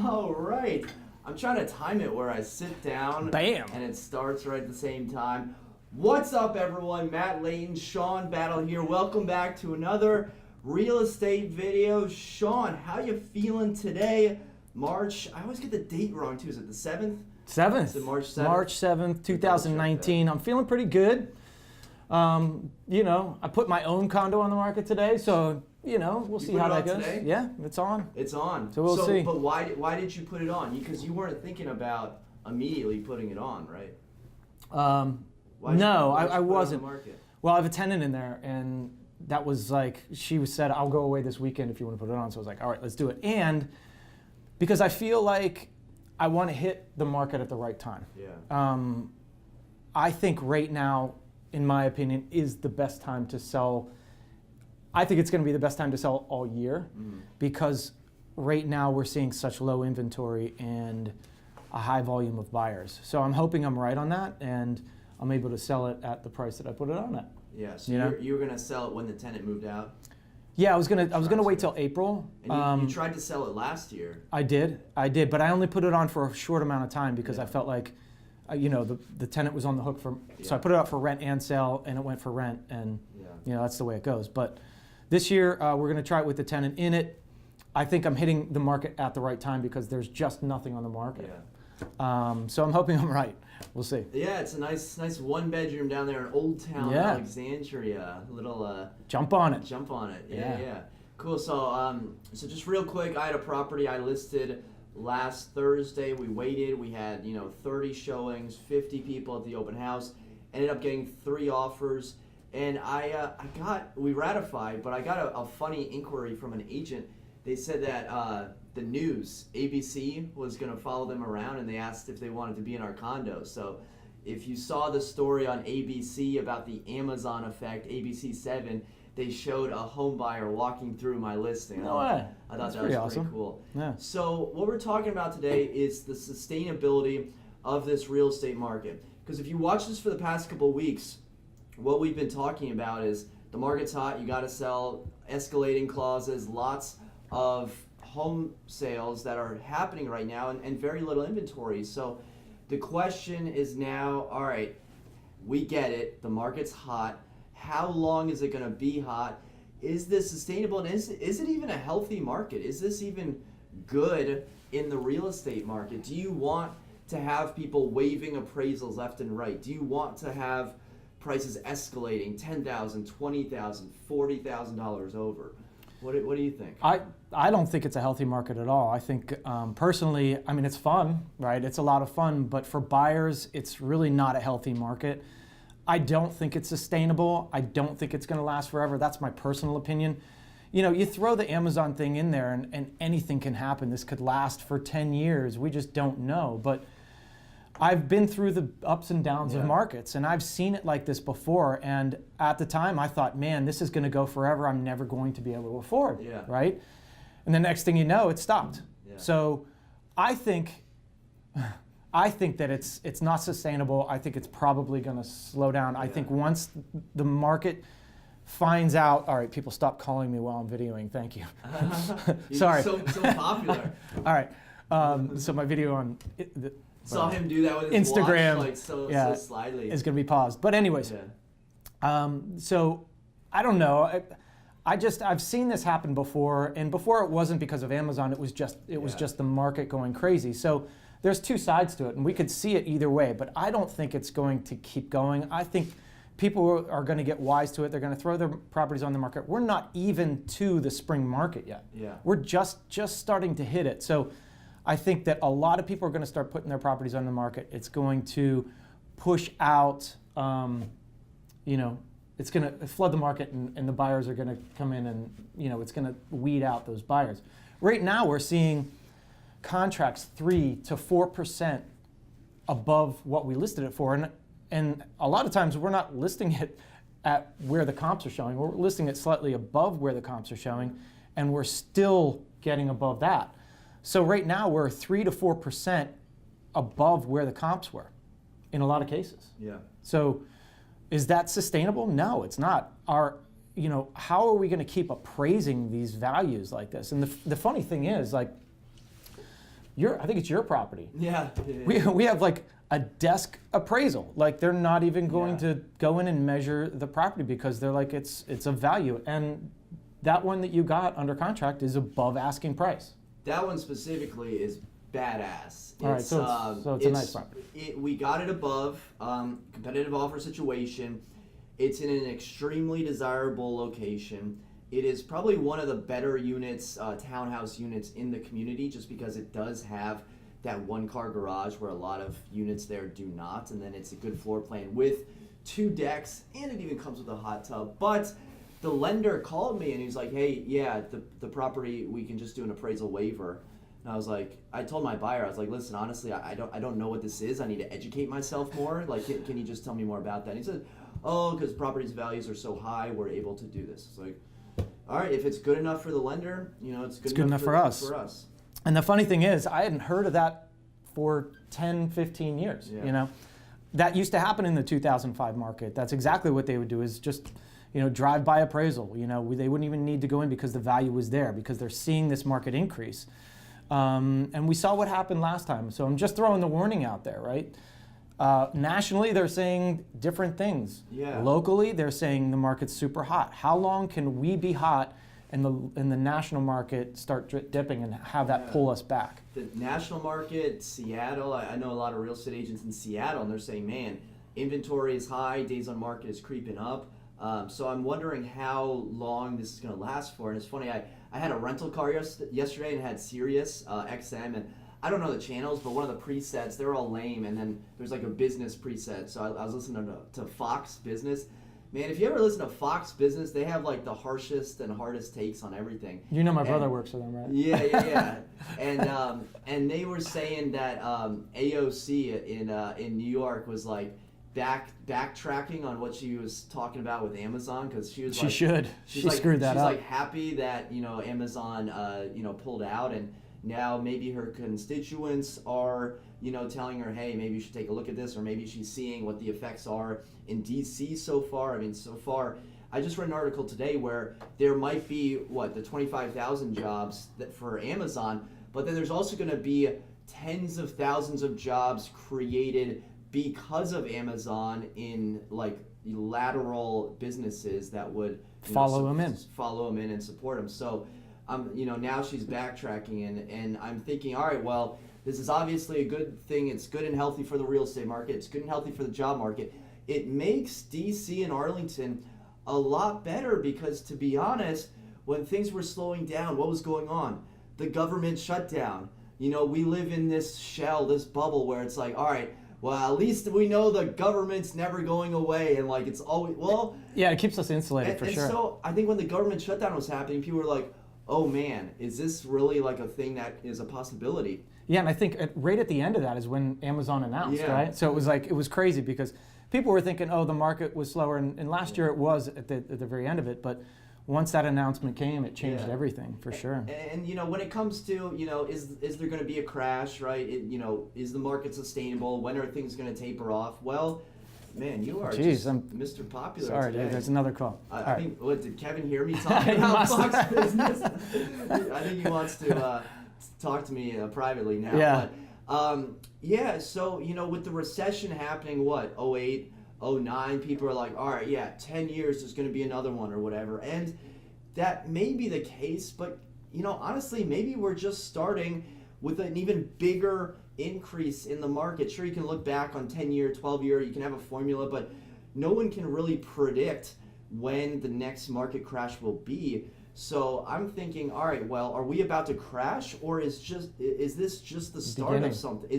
All right. I'm trying to time it where I sit down Bam. and it starts right at the same time. What's up, everyone? Matt Leighton, Shawn Battle here. Welcome back to another real estate video. Shawn, how you feeling today? March, I always get the date wrong too. Is it the 7th? 7th. Is it March 7th? March 7th, 2019. I'm feeling pretty good. I put my own condo on the market today, so we'll see how that goes. Today? Yeah, it's on. It's on. So we'll see. But why did you put it on? Because you weren't thinking about immediately putting it on, right? No, I wasn't. Well, I have a tenant in there, and that was like, she said, I'll go away this weekend if you want to put it on. So I was like, all right, let's do it. And because I feel like I want to hit the market at the right time. Yeah. I think right now, in my opinion, is the best time to sell. I think it's going to be the best time to sell all year because right now we're seeing such low inventory and a high volume of buyers. So I'm hoping I'm right on that, and I'm able to sell it at the price that I put it on at. Yeah. So you were going to sell it when the tenant moved out? Yeah, I was gonna wait till April. And you tried to sell it last year. I did, but I only put it on for a short amount of time because I felt like, the tenant was on the hook for. So I put it out for rent and sale, and it went for rent, and that's the way it goes. But this year we're gonna try it with the tenant in it. I think I'm hitting the market at the right time because there's just nothing on the market. Yeah. So I'm hoping I'm right. We'll see. Yeah, it's a nice one bedroom down there in Old Town Alexandria. Little jump on it. Yeah. Cool. So just real quick, I had a property I listed last Thursday. We waited. We had 30 showings, 50 people at the open house. Ended up getting 3 offers, and we ratified. But I got a funny inquiry from an agent. They said that the news, ABC, was going to follow them around, and they asked if they wanted to be in our condo. So if you saw the story on ABC about the Amazon effect, ABC 7, they showed a home buyer walking through my listing. No way. I thought that was awesome. pretty cool. Yeah. So what we're talking about today is the sustainability of this real estate market. Because if you watch this for the past couple of weeks, what we've been talking about is the market's hot, you got to sell, escalating clauses, lots of home sales that are happening right now and very little inventory. So the question is now, all right, we get it, the market's hot. How long is it going to be hot? Is this sustainable? And is it even a healthy market? Is this even good in the real estate market? Do you want to have people waiving appraisals left and right? Do you want to have prices escalating $10,000, $20,000, $40,000 over? What do you think? I don't think it's a healthy market at all. I think personally, it's fun, right? It's a lot of fun, but for buyers, it's really not a healthy market. I don't think it's sustainable. I don't think it's going to last forever. That's my personal opinion. You throw the Amazon thing in there and anything can happen. This could last for 10 years. We just don't know. But I've been through the ups and downs of markets, and I've seen it like this before. And at the time, I thought, man, this is going to go forever. I'm never going to be able to afford, right? And the next thing you know, it stopped. Yeah. So I think that it's not sustainable. I think it's probably going to slow down. I think once the market finds out, all right, people stop calling me while I'm videoing. Thank you. Sorry. So popular. All right. So my video on saw him do that with his Instagram, watch, so slyly. It's going to be paused. But anyways, so I don't know. I've seen this happen before, and before it wasn't because of Amazon. It was just the market going crazy. So there's two sides to it, and we could see it either way. But I don't think it's going to keep going. I think people are going to get wise to it. They're going to throw their properties on the market. We're not even to the spring market yet. Yeah. We're just starting to hit it. So I think that a lot of people are going to start putting their properties on the market. It's going to push out, it's going to flood the market, and the buyers are going to come in, and it's going to weed out those buyers. Right now, we're seeing contracts 3 to 4% above what we listed it for, and a lot of times we're not listing it at where the comps are showing. We're listing it slightly above where the comps are showing, and we're still getting above that. So right now we're 3 to 4% above where the comps were in a lot of cases. Yeah. So is that sustainable? No, it's not. How are we going to keep appraising these values like this? And the funny thing is, like, I think it's your property. Yeah. We have like a desk appraisal. Like they're not even going to go in and measure the property because they're like, it's of value. And that one that you got under contract is above asking price. That one specifically is badass. All right, so it's a nice property. We got it above competitive offer situation. It's in an extremely desirable location. It is probably one of the better units, townhouse units in the community, just because it does have that one-car garage where a lot of units there do not, and then it's a good floor plan with 2 decks, and it even comes with a hot tub. But the lender called me and he's like, hey, yeah, the property, we can just do an appraisal waiver. And I was like, I told my buyer, I was like, listen, honestly, I don't know what this is. I need to educate myself more. Like, can you just tell me more about that? And he said, oh, because properties values are so high, we're able to do this. It's like, all right, if it's good enough for the lender, it's good enough for us. And the funny thing is, I hadn't heard of that for 10, 15 years. Yeah. That used to happen in the 2005 market. That's exactly what they would do, is just drive-by appraisal. They wouldn't even need to go in because the value was there, because they're seeing this market increase. And we saw what happened last time. So I'm just throwing the warning out there, right? Nationally, they're saying different things. Yeah. Locally, they're saying the market's super hot. How long can we be hot and the national market start dipping and have that pull us back? The national market, Seattle, I know a lot of real estate agents in Seattle, and they're saying, man, inventory is high, days on market is creeping up. So I'm wondering how long this is going to last for. And it's funny, I had a rental car yesterday and had Sirius XM, and I don't know the channels, but one of the presets, they're all lame, and then there's like a business preset. So I was listening to Fox Business. Man, if you ever listen to Fox Business, they have like the harshest and hardest takes on everything. My brother works for them, right? Yeah. And they were saying that AOC in New York was like backtracking on what she was talking about with Amazon, because she was she screwed that up. She's like happy that Amazon pulled out, and now maybe her constituents are telling her, hey, maybe you should take a look at this, or maybe she's seeing what the effects are in D.C. so far. I mean, so far, I just read an article today where there might be the 25,000 jobs for Amazon, but then there's also going to be tens of thousands of jobs created because of Amazon in like lateral businesses that would follow them in and support them. So now she's backtracking, and I'm thinking, all right, well, this is obviously a good thing. It's good and healthy for the real estate market. It's good and healthy for the job market. It makes D.C. and Arlington a lot better, because, to be honest, when things were slowing down, what was going on? The government shut down. We live in this shell, this bubble where it's like, all right, well, at least we know the government's never going away, and like it's always, yeah, it keeps us insulated for sure. And so I think when the government shutdown was happening, people were like, oh man, is this really like a thing that is a possibility? Yeah, and I think right at the end of that is when Amazon announced, right? So it was crazy, because people were thinking, oh, the market was slower, and last year it was at the very end of it, but once that announcement came, it changed everything for sure. And when it comes to is there going to be a crash, right? Is the market sustainable? When are things going to taper off? Well, man, you are just Mr. Popular. Sorry, today. Dude, there's another call. I think, did Kevin hear me talking about Fox Business? I think he wants to talk to me privately now. Yeah. But, so, with the recession happening, 08, 09, people are like, all right, 10 years, there's going to be another one or whatever. And that may be the case, but, honestly, maybe we're just starting with an even bigger increase in the market. Sure, you can look back on 10-year, 12-year, you can have a formula, but no one can really predict when the next market crash will be. So I'm thinking, all right, well, are we about to crash, or is this just the start of something?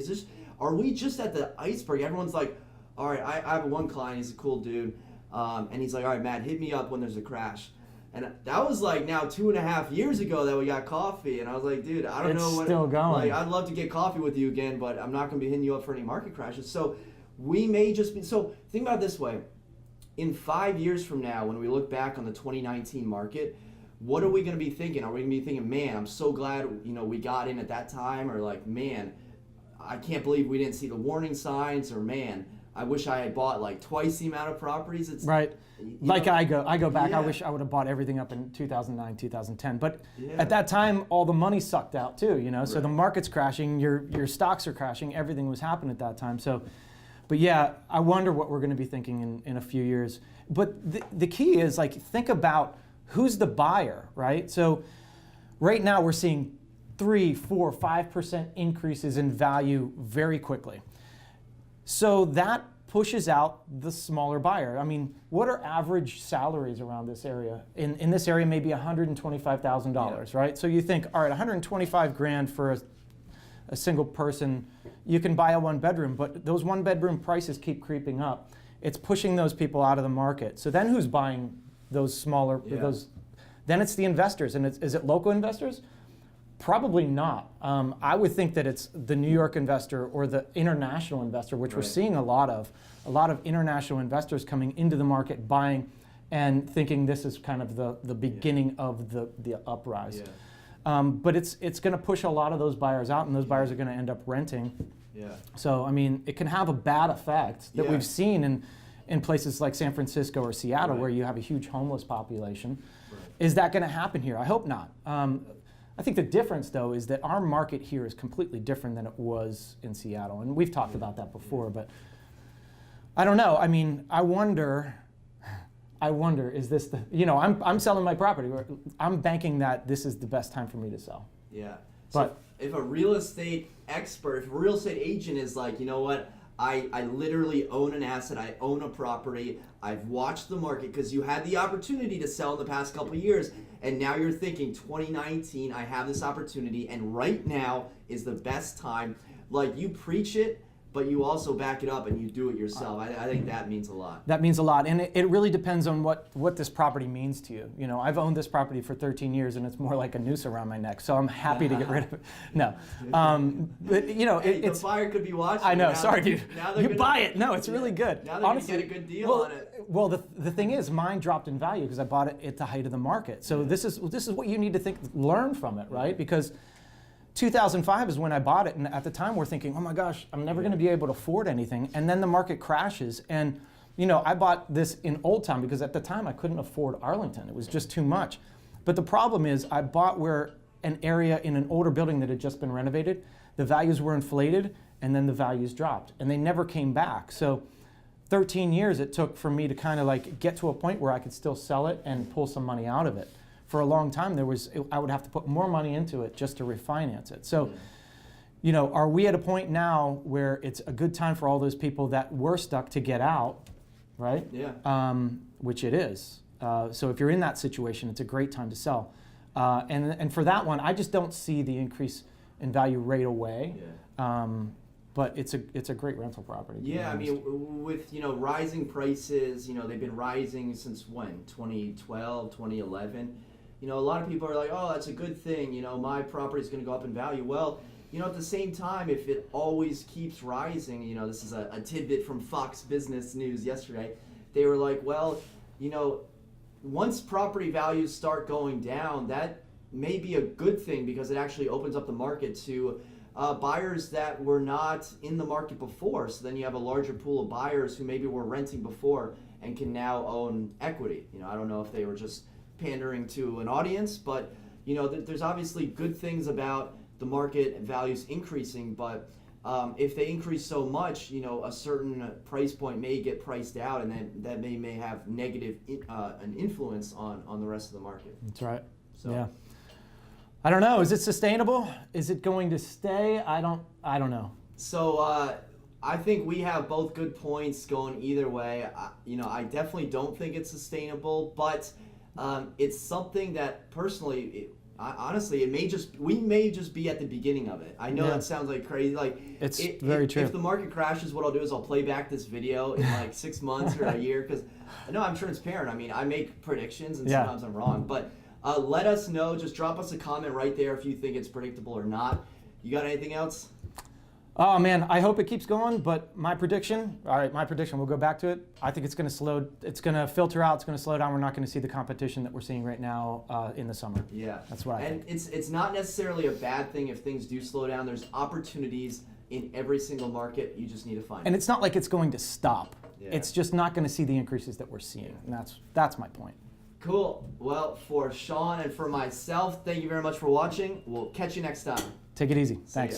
Are we just at the iceberg? Everyone's like, all right, I have one client, he's a cool dude, and he's like, all right, Matt, hit me up when there's a crash. And that was like now 2.5 years ago that we got coffee, and I was like, dude, I don't know what. It's still going. Like, I'd love to get coffee with you again, but I'm not going to be hitting you up for any market crashes. So we may just be. So think about it this way: in 5 years from now, when we look back on the 2019 market, what are we going to be thinking? Are we going to be thinking, man, I'm so glad we got in at that time, or like, man, I can't believe we didn't see the warning signs, or man, I wish I had bought like twice the amount of properties. It's right. Like I go back. Yeah. I wish I would have bought everything up in 2009, 2010. But Yeah. at that time, all the money sucked out too. So Right. the market's crashing, your stocks are crashing, everything was happening at that time. So, but yeah, I wonder what we're going to be thinking in a few years. But the key is like think about who's the buyer, right? So right now we're seeing 3, 4, 5% increases in value very quickly. So that pushes out the smaller buyer. I mean, what are average salaries around this area? In this area, maybe $125,000, right? So you think, all right, 125 grand for a single person, you can buy a 1-bedroom, but those 1-bedroom prices keep creeping up. It's pushing those people out of the market. So then who's buying those smaller, then it's the investors. And is it local investors? Probably not. I would think that it's the New York investor or the international investor, which we're seeing a lot of international investors coming into the market, buying and thinking this is kind of the beginning of the uprise. But it's going to push a lot of those buyers out, and those buyers are going to end up renting. So, I mean, it can have a bad effect that we've seen in places like San Francisco or Seattle where you have a huge homeless population. Is that going to happen here? I hope not. I think the difference, though, is that our market here is completely different than it was in Seattle. And we've talked about that before, but I don't know. I mean, I wonder, is this the, I'm selling my property. I'm banking that this is the best time for me to sell. Yeah. But if a real estate expert, if a real estate agent is like, you know what, I literally own an asset, I own a property, I've watched the market, because you had the opportunity to sell in the past couple of years, and now you're thinking 2019, I have this opportunity, and right now is the best time. Like, you preach it, but you also back it up and you do it yourself. I think that means a lot. That means a lot, and it really depends on what this property means to you. I've owned this property for 13 years, and it's more like a noose around my neck. So I'm happy to get rid of it. No, but Hey, it's the buyer could be watching. I know. Now Sorry, dude. You buy it. No, it's really good. Now they're Honestly, gonna get a good deal on it. Well, the thing is, mine dropped in value because I bought it at the height of the market. So this is what you need to learn from it, right? Because 2005 is when I bought it, and at the time we're thinking, oh my gosh, I'm never going to be able to afford anything. And then the market crashes, and I bought this in Old Town because at the time I couldn't afford Arlington. It was just too much. But the problem is I bought an area in an older building that had just been renovated. The values were inflated, and then the values dropped, and they never came back. So 13 years it took for me to kind of like get to a point where I could still sell it and pull some money out of it. For a long time, I would have to put more money into it just to refinance it. So, are we at a point now where it's a good time for all those people that were stuck to get out, right? Yeah. Which it is. So if you're in that situation, it's a great time to sell. And for that one, I just don't see the increase in value right away. Yeah. But it's a great rental property. Yeah, I mean, with rising prices, they've been rising since when? 2012, 2011. A lot of people are like, oh, that's a good thing. My property's going to go up in value. Well, at the same time, if it always keeps rising, this is a tidbit from Fox Business News yesterday. They were like, well, once property values start going down, that may be a good thing because it actually opens up the market to buyers that were not in the market before. So then you have a larger pool of buyers who maybe were renting before and can now own equity. I don't know if they were just pandering to an audience, but there's obviously good things about the market values increasing, but if they increase so much, a certain price point may get priced out, and then that may have negative an influence on the rest of the market. That's right. So. Yeah. I don't know. Is it sustainable? Is it going to stay? I don't know. So I think we have both good points going either way. I definitely don't think it's sustainable, but it's something that personally, honestly, we may just be at the beginning of it. I know that sounds like crazy. Like it's very true. If the market crashes, what I'll do is I'll play back this video in like 6 months or a year, because I know I'm transparent. I mean, I make predictions and sometimes I'm wrong, but let us know. Just drop us a comment right there if you think it's predictable or not. You got anything else? Oh man, I hope it keeps going, but my prediction, we'll go back to it. I think it's going to filter out, it's going to slow down. We're not going to see the competition that we're seeing right now in the summer. Yeah. That's what I think. And it's not necessarily a bad thing if things do slow down. There's opportunities in every single market. You just need to find it. And it's not like it's going to stop. Yeah. It's just not going to see the increases that we're seeing. And that's my point. Cool. Well, for Shawn and for myself, thank you very much for watching. We'll catch you next time. Take it easy. See Thanks. ya.